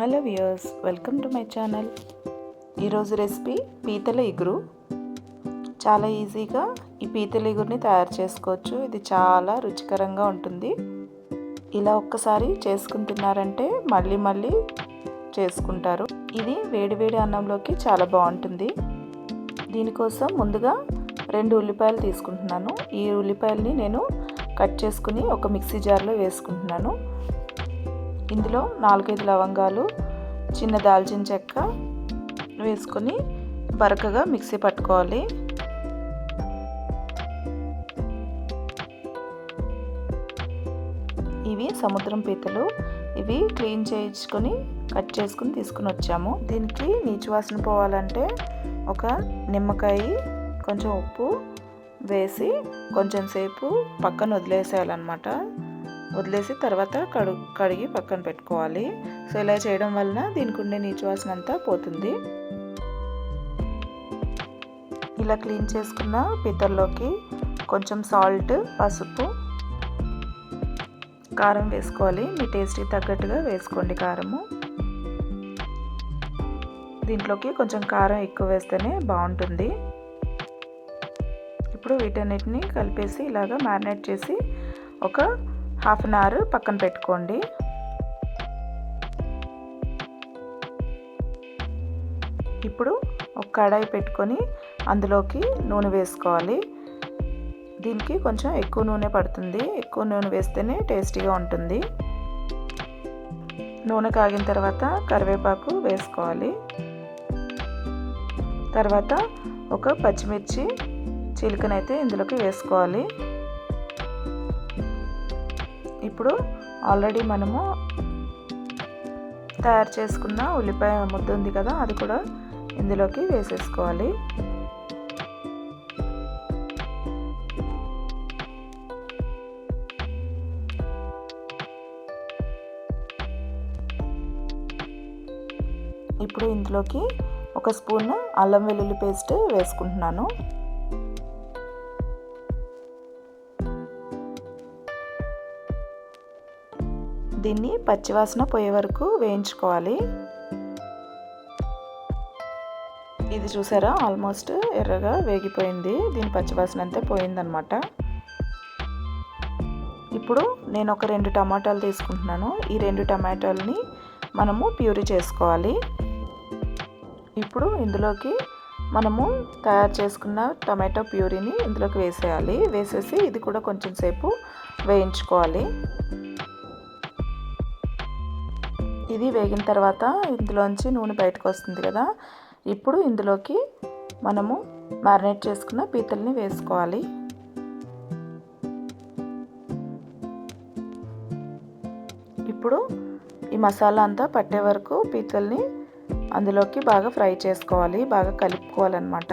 Hello viewers, welcome to my channel. ఈరోజు recipe పీతల ఇగురు. చాలా ఈజీగా ఈ పీతల ఇగురిని తయారు చేసుకోవచ్చు. ఇది చాలా రుచికరంగా ఉంటుంది. ఇలా ఒక్కసారి చేసుకుని తిన్నారంటే మళ్ళీ మళ్ళీ చేసుకుంటారు. ఇది వేడివేడి అన్నంలోకి చాలా బాగుంటుంది. దీనికోసం ముందుగా 2 ఉల్లిపాయలు తీసుకుంటున్నాను. ఈ ఉల్లిపాయలని నేను కట్ చేసుకుని ఒక మిక్సీ జార్లో వేసుకుంటున్నాను. ఇందులో 4-5 లవంగాలు, చిన్న దాల్చిన చెక్క వేసుకొని బరకగా మిక్సీ పట్టుకోవాలి. ఇవి సముద్రం పీతలు. ఇవి క్లీన్ చేయించుకొని కట్ చేసుకుని తీసుకుని వచ్చాము. దీనికి నీచు వాసన పోవాలంటే ఒక నిమ్మకాయ, కొంచెం ఉప్పు వేసి కొంచెం సేపు పక్కన వదిలేసేయాలన్నమాట. వదిలేసి తర్వాత కడిగి పక్కన పెట్టుకోవాలి. సో ఇలా చేయడం వలన దీనికి ఉండే నీచు వాసన అంతా పోతుంది. ఇలా క్లీన్ చేసుకున్న పీతల్లోకి కొంచెం సాల్ట్, పసుపు, కారం వేసుకోవాలి. మీ టేస్ట్కి తగ్గట్టుగా వేసుకోండి కారము. దీంట్లోకి కొంచెం కారం ఎక్కువ వేస్తేనే బాగుంటుంది. ఇప్పుడు వీటన్నిటిని కలిపేసి ఇలాగా మ్యారినేట్ చేసి ఒక ½ అన్ అవర్ పక్కన పెట్టుకోండి. ఇప్పుడు ఒక కడాయి పెట్టుకొని అందులోకి నూనె వేసుకోవాలి. దీనికి కొంచెం ఎక్కువ నూనె పడుతుంది. ఎక్కువ నూనె వేస్తేనే టేస్టీగా ఉంటుంది. నూనె కాగిన తర్వాత కరివేపాకు వేసుకోవాలి. తర్వాత ఒక పచ్చిమిర్చి చిలుకనైతే ఇందులోకి వేసుకోవాలి. ఇప్పుడు ఆల్రెడీ మనము తయారు చేసుకున్న ఉల్లిపాయ ముద్ద ఉంది కదా, అది కూడా ఇందులోకి వేసేసుకోవాలి. ఇప్పుడు ఇందులోకి ఒక స్పూన్ అల్లం వెల్లుల్లి పేస్ట్ వేసుకుంటున్నాను. దీన్ని పచ్చివాసన పోయే వరకు వేయించుకోవాలి. ఇది చూసారా, ఆల్మోస్ట్ ఎర్రగా వేగిపోయింది. దీని పచ్చివాసన అంతా పోయిందనమాట. ఇప్పుడు నేను ఒక 2 టమాటాలు తీసుకుంటున్నాను. ఈ 2 టమాటాలని మనము ప్యూరీ చేసుకోవాలి. ఇప్పుడు ఇందులోకి మనము తయారు చేసుకున్న టమాటో ప్యూరీని ఇందులోకి వేసేయాలి. వేసేసి ఇది కూడా కొంచెం సేపు వేయించుకోవాలి. ఇది వేగిన తర్వాత ఇందులోంచి నూనె బయటకు వస్తుంది కదా, ఇప్పుడు ఇందులోకి మనము మ్యారినేట్ చేసుకున్న పీతల్ని వేసుకోవాలి. ఇప్పుడు ఈ మసాలా అంతా పట్టే వరకు పీతల్ని అందులోకి బాగా ఫ్రై చేసుకోవాలి, బాగా కలుపుకోవాలన్నమాట.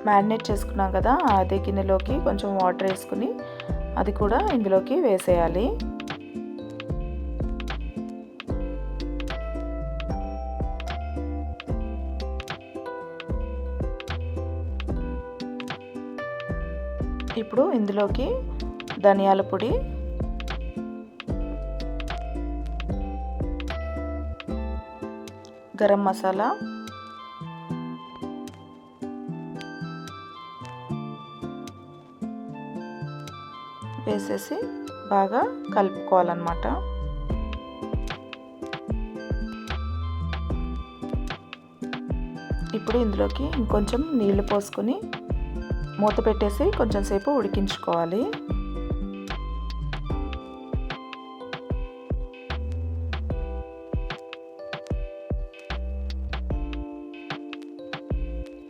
మ్యారినేట్ చేసుకున్నాం కదా, అదే గిన్నెలోకి కొంచెం వాటర్ వేసుకుని అది కూడా ఇందులోకి వేసేయాలి. ఇప్పుడు ఇందులోకి ధనియాల పొడి, గరం మసాలా, వేసేసి బాగా కలుపుకోవాలన్నమాట. ఇప్పుడు ఇందులోకి ఇంకొంచెం నీళ్లు పోసుకొని మూత పెట్టేసి కొంచెం సేపు ఉడికించుకోవాలి.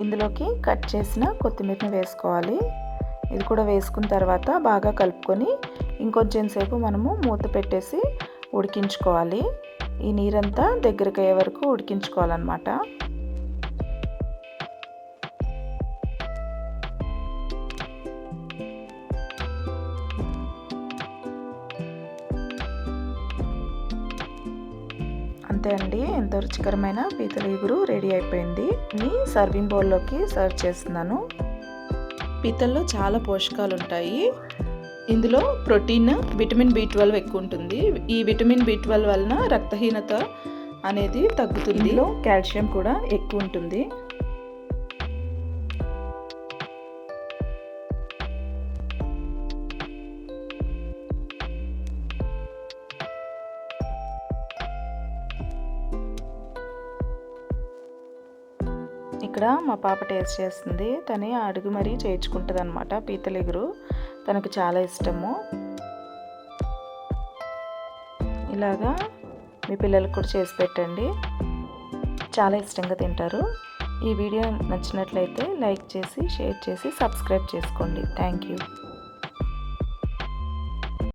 ఇందులోకి కట్ చేసిన కొత్తిమీరని వేసుకోవాలి. ఇది కూడా వేసుకున్న తర్వాత బాగా కలుపుకొని ఇంకొంచెం సేపు మనము మూత పెట్టేసి ఉడికించుకోవాలి. ఈ నీరంతా దగ్గరికి అయ్యే వరకు ఉడికించుకోవాలన్నమాట. అంతే అండి, ఎంతో రుచికరమైన పీతల ఇగురు రెడీ అయిపోయింది. సర్వింగ్ బౌల్లోకి సర్వ్ చేస్తున్నాను. పీతల్లో చాలా పోషకాలు ఉంటాయి. ఇందులో ప్రోటీన్, విటమిన్ B12 ఎక్కువ ఉంటుంది. ఈ విటమిన్ B12 వలన రక్తహీనత అనేది తగ్గుతుంది. ఇందులో కాల్షియం కూడా ఎక్కువ ఉంటుంది. ఇక్కడ మా పాప టేస్ట్ చేస్తుంది. తనే అడుగు మరీ చేయించుకుంటుంది అనమాట. పీతల ఇగురు తనకు చాలా ఇష్టము. ఇలాగా మీ పిల్లలకు కూడా చేసి పెట్టండి, చాలా ఇష్టంగా తింటారు. ఈ వీడియో నచ్చినట్లయితే లైక్ చేసి, షేర్ చేసి, సబ్స్క్రైబ్ చేసుకోండి. Thank you.